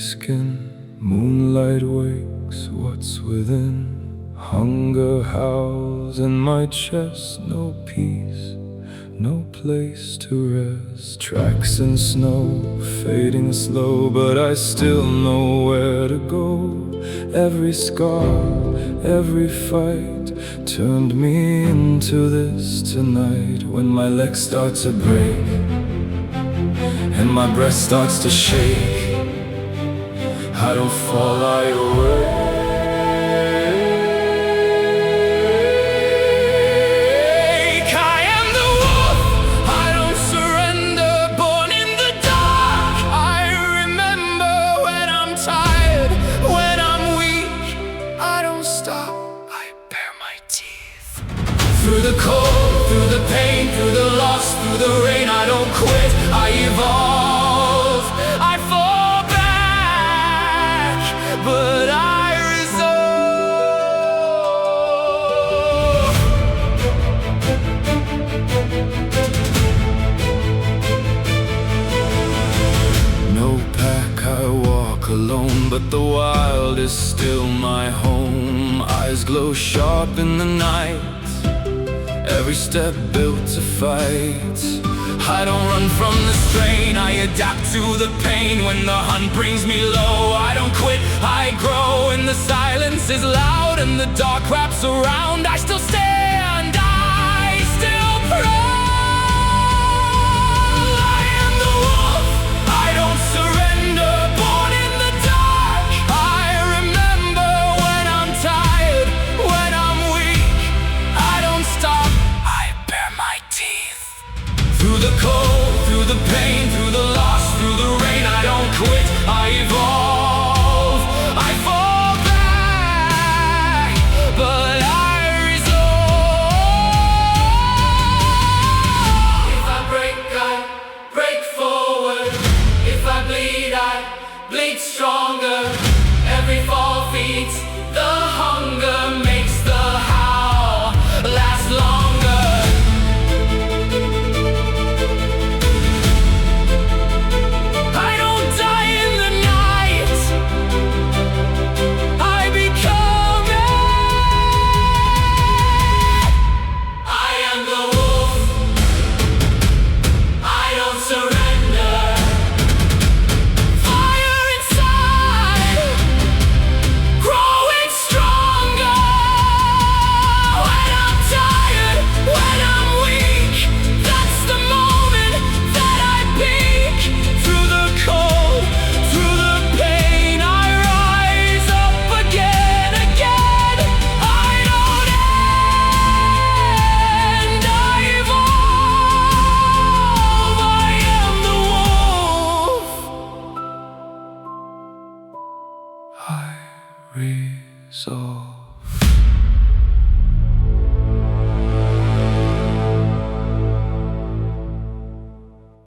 skin. Moonlight wakes what's within. Hunger howls in my chest. No peace, no place to rest. Tracks in snow, fading slow, but I still know where to go. Every scar, every fight turned me into this tonight. When my legs start to break and my breath starts to shake, I don't fall, I awake. I am the wolf, I don't surrender, born in the dark. I remember when I'm tired, when I'm weak, I don't stop, I bare my teeth. Through the cold, through the pain, through the loss, through the rain, I don't quit, I evolve. I fall back, but I resolve. No pack, I walk alone, but the wild is still my home. Eyes glow sharp in the night, every step built to fight. I don't run from the strain, I adapt to the pain. When the hunt brings me low, I don't quit, I grow. And the silence is loud and the dark wraps around, I still stand, I still prowl. I am the wolf, I don't surrender, born in the dark. I remember when I'm tired, when I'm weak, I don't stop, I bare my teeth. Through the cold, through the pain, through the loss, through the rain, I don't quit, I evolve. I fall back, but I resolve. If I break, I break forward. If I bleed, I bleed stronger.